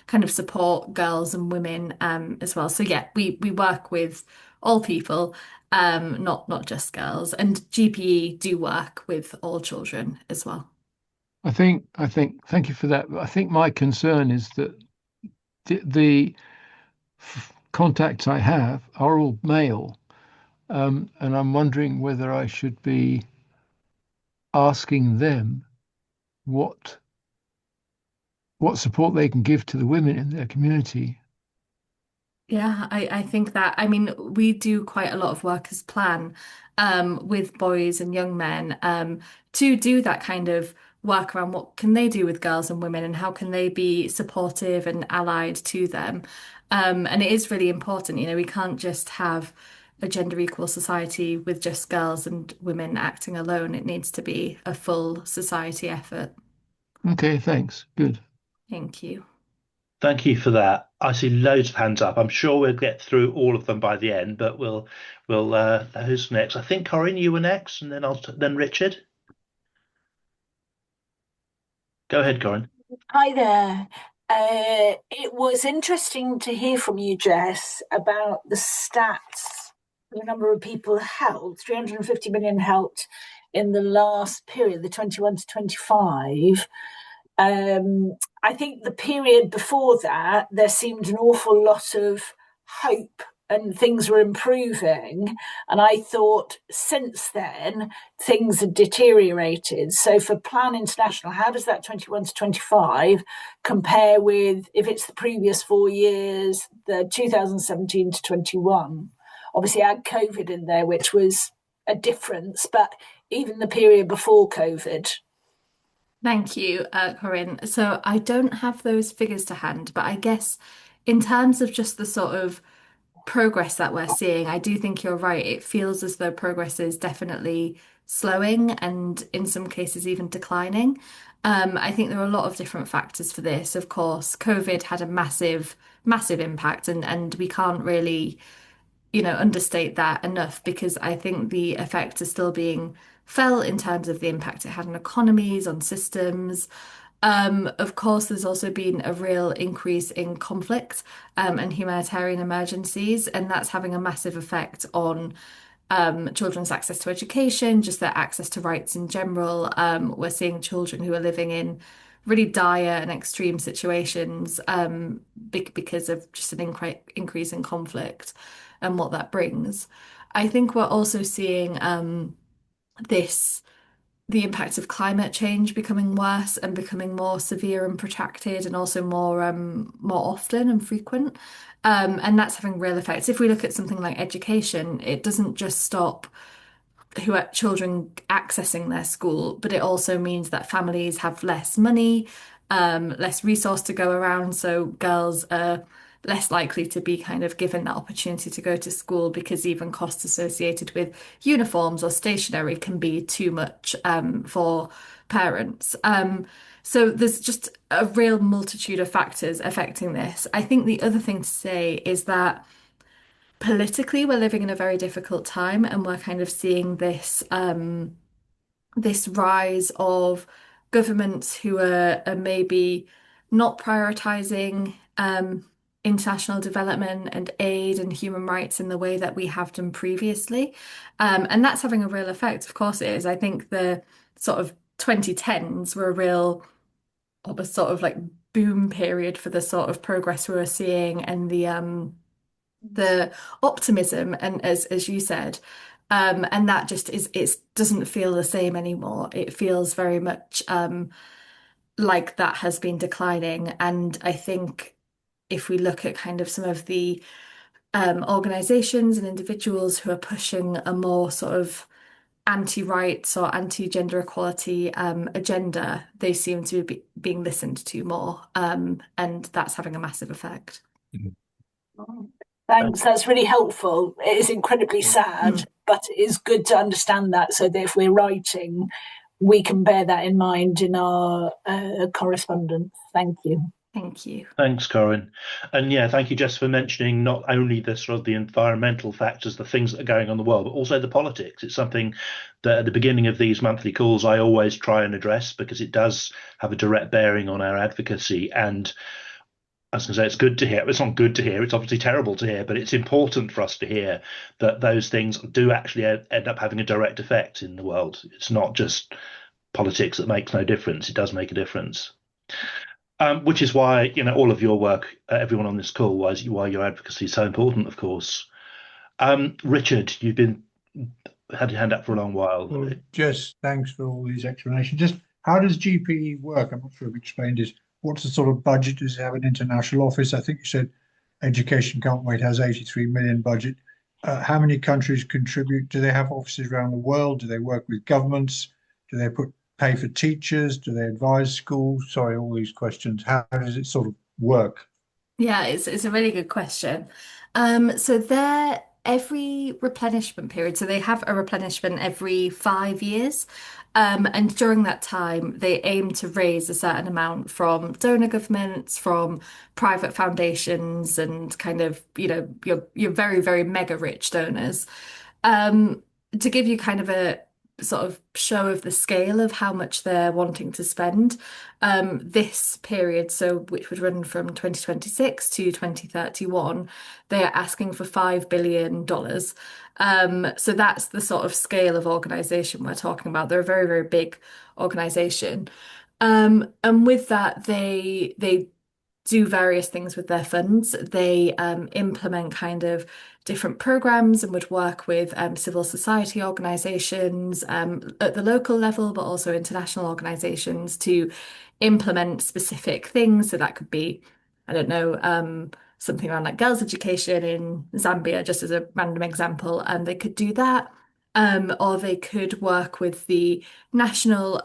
kind of support girls and women as well. So yeah, we work with all people, not just girls. And GPE do work with all children as well.
Thank you for that. I think my concern is that the contacts I have are all male, and I'm wondering whether I should be asking them what support they can give to the women in their community.
Yeah, I think that, I mean, we do quite a lot of work as Plan with boys and young men to do that kind of work around what can they do with girls and women and how can they be supportive and allied to them. And it is really important, we can't just have a gender equal society with just girls and women acting alone. It needs to be a full society effort.
Okay, thanks. Good.
Thank you.
Thank you for that. I see loads of hands up. I'm sure we'll get through all of them by the end, but we'll who's next? I think Corinne, you were next, and then Richard. Go ahead, Corinne.
Hi there. It was interesting to hear from you, Jess, about the stats, the number of people helped, 350 million helped in the last period, the 21 to 25. I think the period before that, there seemed an awful lot of hope and things were improving. And I thought since then, things had deteriorated. So for Plan International, how does that 21 to 25 compare with if it's the previous 4 years, the 2017 to 21? Obviously, I had COVID in there, which was a difference, but even the period before COVID.
Thank you, Corinne. So I don't have those figures to hand, but I guess in terms of just the sort of progress that we're seeing, I do think you're right. It feels as though progress is definitely slowing and in some cases even declining. I think there are a lot of different factors for this. Of course, COVID had a massive impact and we can't really understate that enough because I think the effects are still being felt in terms of the impact it had on economies, on systems. Of course, there's also been a real increase in conflict and humanitarian emergencies, and that's having a massive effect on children's access to education, just their access to rights in general. We're seeing children who are living in really dire and extreme situations because of just an increase in conflict and what that brings. I think we're also seeing this the impact of climate change becoming worse and becoming more severe and protracted and also more often and frequent. And that's having real effects. If we look at something like education, it doesn't just stop who are children accessing their school, but it also means that families have less money, less resource to go around. So girls are less likely to be kind of given that opportunity to go to school because even costs associated with uniforms or stationery can be too much for parents. So there's just a real multitude of factors affecting this. I think the other thing to say is that politically we're living in a very difficult time and we're kind of seeing this rise of governments who are maybe not prioritizing international development and aid and human rights in the way that we have done previously. And that's having a real effect. Of course it is. I think the sort of 2010s were a real sort of like boom period for the sort of progress we were seeing and the optimism and as you said. And that just it doesn't feel the same anymore. It feels very much like that has been declining. And I think if we look at kind of some of the organizations and individuals who are pushing a more sort of anti-rights or anti-gender equality agenda, they seem to be being listened to more. And that's having a massive effect.
Thanks, that's really helpful. It is incredibly sad, but it is good to understand that so that if we're writing, we can bear that in mind in our correspondence. Thank you.
Thank you.
Thanks, Corinne. And yeah, thank you, Jess, for mentioning not only the sort of the environmental factors, the things that are going on in the world, but also the politics. It's something that at the beginning of these monthly calls, I always try and address because it does have a direct bearing on our advocacy. And I was going to say, it's good to hear. It's not good to hear. It's obviously terrible to hear, but it's important for us to hear that those things do actually end up having a direct effect in the world. It's not just politics that makes no difference. It does make a difference. Which is why, you know, all of your work, everyone on this call, why your advocacy is so important, of course. Richard, had your hand up for a long while.
Well, Jess, thanks for all these explanations. Just how does GPE work? I'm not sure if you explained this. What's the sort of budget? Does it have an international office? I think you said Education Can't Wait has 83 million budget. How many countries contribute? Do they have offices around the world? Do they work with governments? Do they pay for teachers? Do they advise schools? Sorry, all these questions. How does it sort of work?
Yeah, it's a really good question. So they're every replenishment period, so they have a replenishment every 5 years. And during that time, they aim to raise a certain amount from donor governments, from private foundations, and kind of, you know, your very, very mega rich donors. To give you kind of a sort of show of the scale of how much they're wanting to spend, this period, so which would run from 2026 to 2031, they are asking for $5 billion. So that's the sort of scale of organization we're talking about. They're a very, very big organization. And with that, they do various things with their funds. They implement kind of different programs and would work with civil society organizations at the local level, but also international organizations to implement specific things. So that could be, I don't know, something around like girls' education in Zambia, just as a random example, and they could do that. Or they could work with the national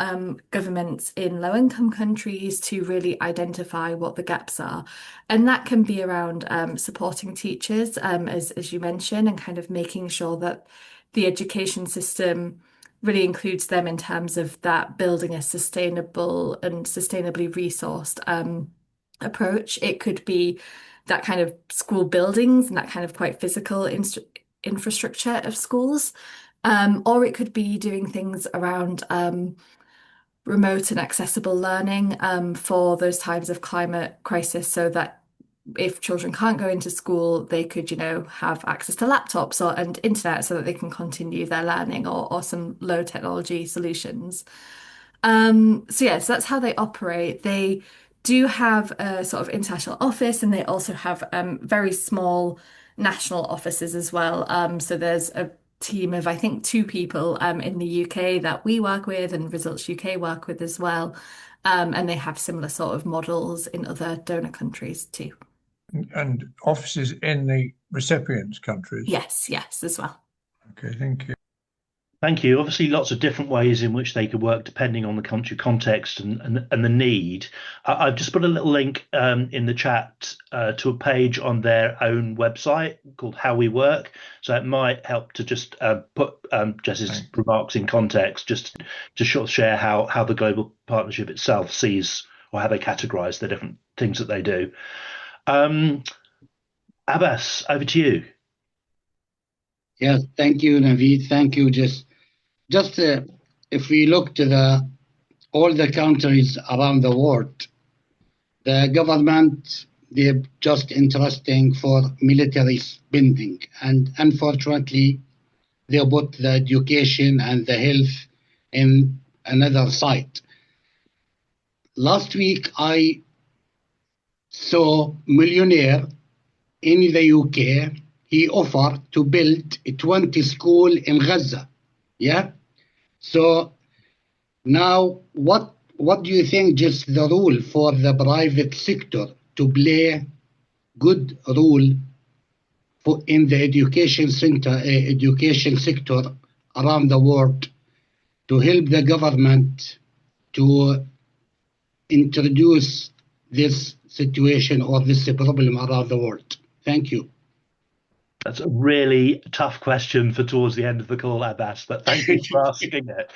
governments in low-income countries to really identify what the gaps are. And that can be around supporting teachers, as you mentioned, and kind of making sure that the education system really includes them in terms of that building a sustainable and sustainably resourced approach. It could be that kind of school buildings and that kind of quite physical infrastructure of schools. Or it could be doing things around remote and accessible learning for those times of climate crisis, so that if children can't go into school, they could, you know, have access to laptops and internet so that they can continue their learning, or some low technology solutions. So yeah, so that's how they operate. They do have a sort of international office, and they also have very small national offices as well. So there's a team of, I think, 2 people in the UK that we work with, and Results UK work with as well. And they have similar sort of models in other donor countries too.
And offices in the recipients' countries?
Yes, as well.
Okay, thank you.
Thank you. Obviously, lots of different ways in which they could work depending on the country context and the need. I've just put a little link in the chat to a page on their own website called How We Work. So it might help to just put Jess's remarks in context, just to sort of share how the global partnership itself sees or how they categorize the different things that they do. Abbas, over to you.
Yes, thank you, Naveed. Thank you. Just if we look to all the countries around the world, the government, they're just interesting for military spending. And unfortunately, they put the education and the health in another side. Last week, I saw millionaire in the UK. He offered to build 20 schools in Gaza. Yeah. So now, what do you think? Just the role for the private sector to play good role in the education sector around the world to help the government to introduce this situation or this problem around the world. Thank you.
That's a really tough question for towards the end of the call, Abbas, but thank you for asking it.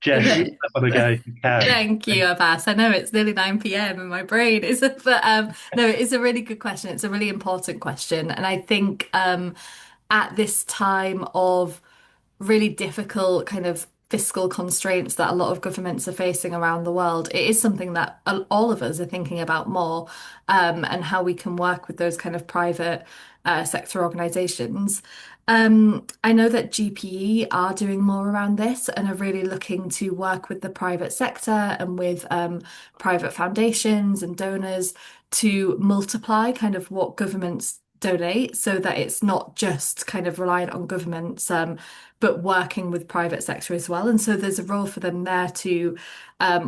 Jess, I want to go if you can.
Thank you, Abbas. I know it's nearly 9 p.m. and my brain is, but no, it is a really good question. It's a really important question. And I think at this time of really difficult kind of fiscal constraints that a lot of governments are facing around the world, it is something that all of us are thinking about more, and how we can work with those kind of private sector organisations. I know that GPE are doing more around this and are really looking to work with the private sector and with private foundations and donors to multiply kind of what governments donate so that it's not just kind of reliant on governments, but working with private sector as well. And so there's a role for them there to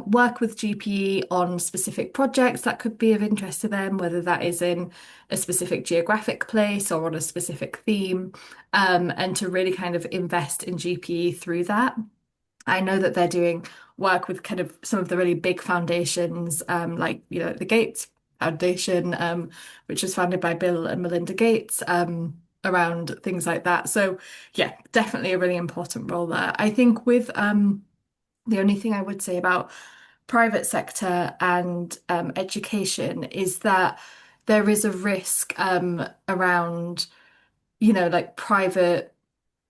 work with GPE on specific projects that could be of interest to them, whether that is in a specific geographic place or on a specific theme, and to really kind of invest in GPE through that. I know that they're doing work with kind of some of the really big foundations, like, the Gates Foundation, which was founded by Bill and Melinda Gates, around things like that. So yeah, definitely a really important role there. I think with the only thing I would say about private sector and education is that there is a risk around, like private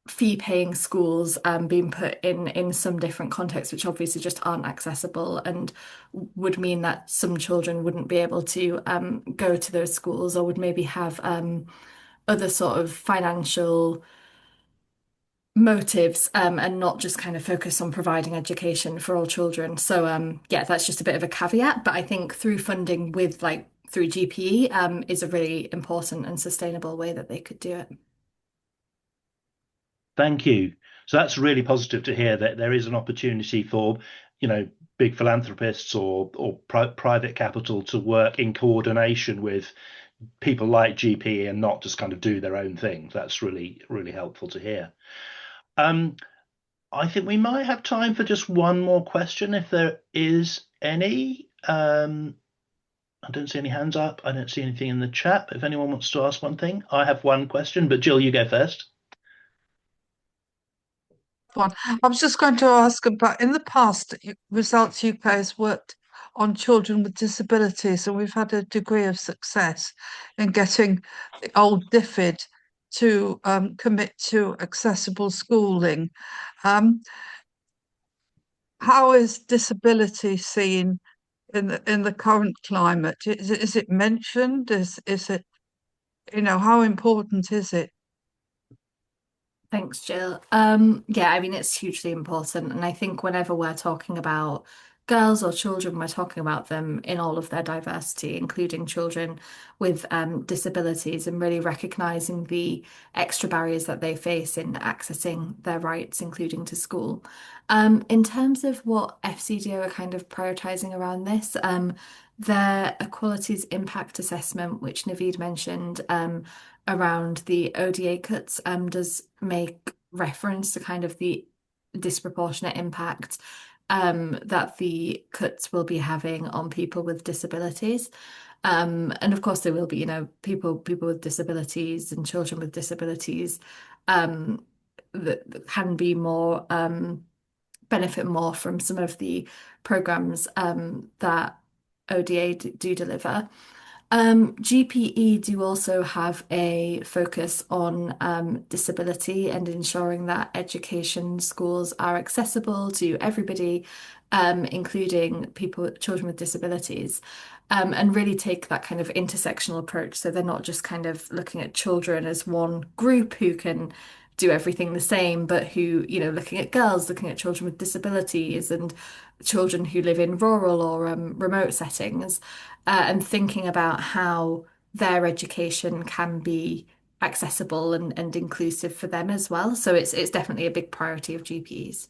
fee-paying schools being put in some different contexts, which obviously just aren't accessible and would mean that some children wouldn't be able to go to those schools or would maybe have other sort of financial motives, and not just kind of focus on providing education for all children. So yeah, that's just a bit of a caveat, but I think through funding with through GPE is a really important and sustainable way that they could do it.
Thank you. So that's really positive to hear that there is an opportunity for, big philanthropists or private capital to work in coordination with people like GPE and not just kind of do their own thing. That's really, really helpful to hear. I think we might have time for just one more question if there is any. I don't see any hands up. I don't see anything in the chat. If anyone wants to ask one thing, I have one question, but Jill, you go first.
I was just going to ask about, in the past, Results UK has worked on children with disabilities, and we've had a degree of success in getting the old DFID to commit to accessible schooling. How is disability seen in the current climate? Is it mentioned? Is it, how important is it?
Thanks, Jill. Yeah, I mean, it's hugely important. And I think whenever we're talking about girls or children, we're talking about them in all of their diversity, including children with disabilities, and really recognizing the extra barriers that they face in accessing their rights, including to school. In terms of what FCDO are kind of prioritizing around this, their equalities impact assessment, which Naveed mentioned, around the ODA cuts, does make reference to kind of the disproportionate impact that the cuts will be having on people with disabilities. And of course, there will be, people with disabilities and children with disabilities that can be more benefit more from some of the programs that ODA do deliver. GPE do also have a focus on disability and ensuring that education schools are accessible to everybody, including children with disabilities, and really take that kind of intersectional approach. So they're not just kind of looking at children as one group who can do everything the same, but who, looking at girls, looking at children with disabilities and children who live in rural or remote settings, and thinking about how their education can be accessible and inclusive for them as well. So it's definitely a big priority of GPs.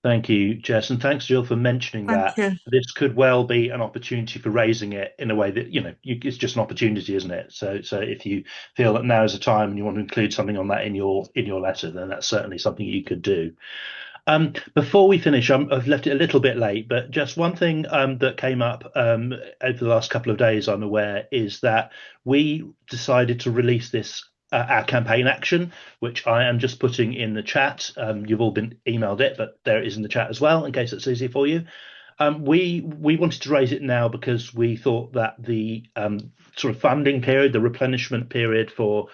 Thank you, Jess, and thanks, Jill, for mentioning
Thank
that.
you.
This could well be an opportunity for raising it in a way that, it's just an opportunity, isn't it? So if you feel that now is the time and you want to include something on that in your letter, then that's certainly something you could do. Before we finish, I've left it a little bit late, but just one thing that came up over the last couple of days, I'm aware, is that we decided to release this our campaign action, which I am just putting in the chat. You've all been emailed it, but there it is in the chat as well, in case it's easy for you. We wanted to raise it now because we thought that the sort of funding period, the replenishment period for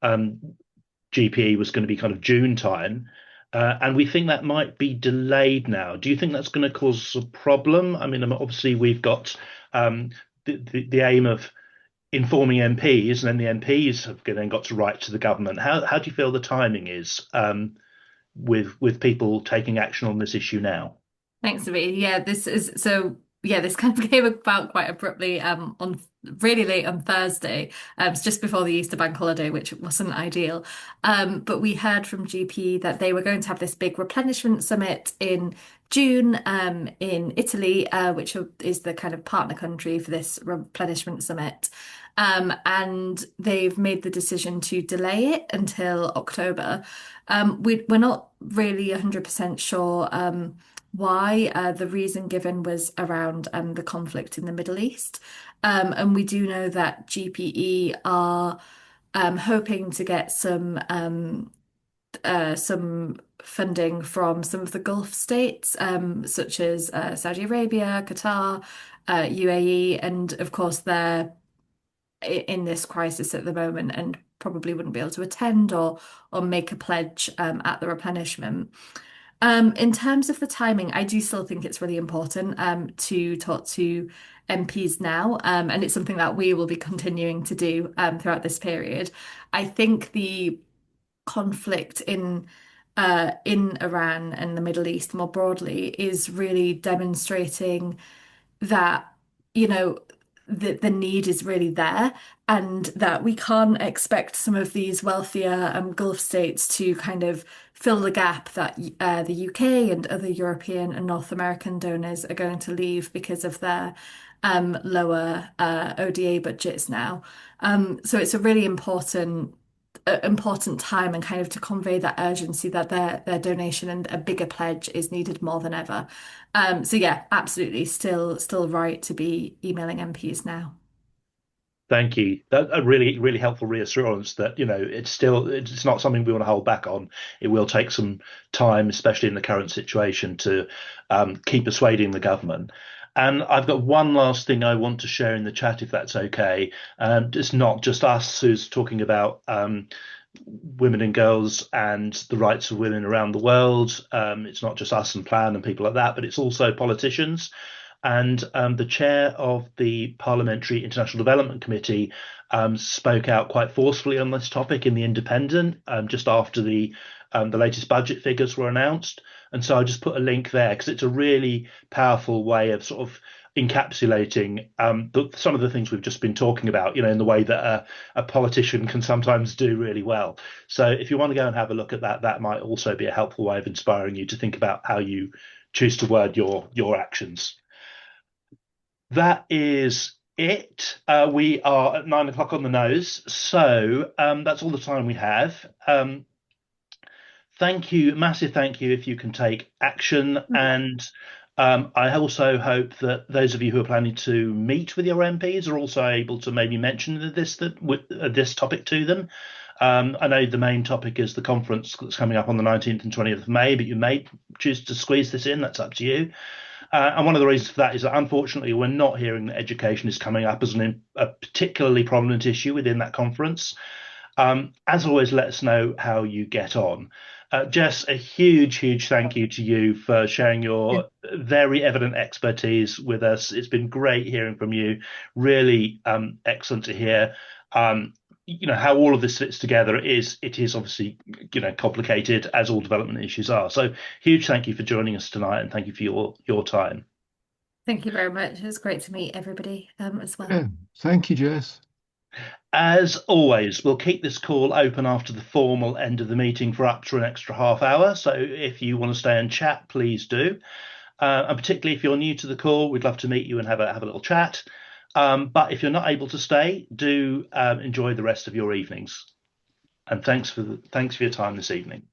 GPE was going to be kind of June time. And we think that might be delayed now. Do you think that's going to cause a problem? I mean, obviously we've got the aim of informing MPs, and then the MPs have then got to write to the government. How do you feel the timing is with people taking action on this issue now?
Thanks, Naveed. Yeah, this kind of came about quite abruptly on really late on Thursday. It's just before the Easter bank holiday, which wasn't ideal. But we heard from GP that they were going to have this big replenishment summit in June in Italy, which is the kind of partner country for this replenishment summit. And they've made the decision to delay it until October. We're not really 100% sure why. The reason given was around the conflict in the Middle East. And we do know that GPE are hoping to get some funding from some of the Gulf states, such as Saudi Arabia, Qatar, UAE, and of course they're in this crisis at the moment and probably wouldn't be able to attend or make a pledge at the replenishment. In terms of the timing, I do still think it's really important to talk to MPs now, and it's something that we will be continuing to do throughout this period. I think the conflict in Iran and the Middle East more broadly is really demonstrating that, the need is really there, and that we can't expect some of these wealthier Gulf states to kind of fill the gap that the UK and other European and North American donors are going to leave because of their lower ODA budgets now. So it's a really important time, and kind of to convey that urgency that their donation and a bigger pledge is needed more than ever. So yeah, absolutely, still right to be emailing MPs now.
Thank you. That's a really, really helpful reassurance that, it's not something we want to hold back on. It will take some time, especially in the current situation, to keep persuading the government. And I've got one last thing I want to share in the chat, if that's okay. It's not just us who's talking about women and girls and the rights of women around the world. It's not just us and Plan and people like that, but it's also politicians. And the chair of the Parliamentary International Development Committee spoke out quite forcefully on this topic in The Independent just after the latest budget figures were announced. And so I just put a link there because it's a really powerful way of sort of encapsulating some of the things we've just been talking about, in the way that a politician can sometimes do really well. So if you want to go and have a look at that, that might also be a helpful way of inspiring you to think about how you choose to word your actions. That is it. We are at 9 o'clock on the nose, so that's all the time we have. Thank you, massive thank you if you can take action. And I also hope that those of you who are planning to meet with your MPs are also able to maybe mention this topic to them. I know the main topic is the conference that's coming up on the 19th and 20th of May, but you may choose to squeeze this in. That's up to you. And one of the reasons for that is that, unfortunately, we're not hearing that education is coming up as a particularly prominent issue within that conference. As always, let us know how you get on. Jess, a huge thank you to you for sharing your very evident expertise with us. It's been great hearing from you. Really excellent to hear. How all of this fits together. It is obviously complicated, as all development issues are. So huge thank you for joining us tonight, and thank you for your time.
Thank you very much. It was great to meet everybody as well.
Yeah, thank you, Jess.
As always, we'll keep this call open after the formal end of the meeting for up to an extra half hour. So if you want to stay and chat, please do. And particularly if you're new to the call, we'd love to meet you and have a little chat. But if you're not able to stay, do enjoy the rest of your evenings. And thanks for your time this evening.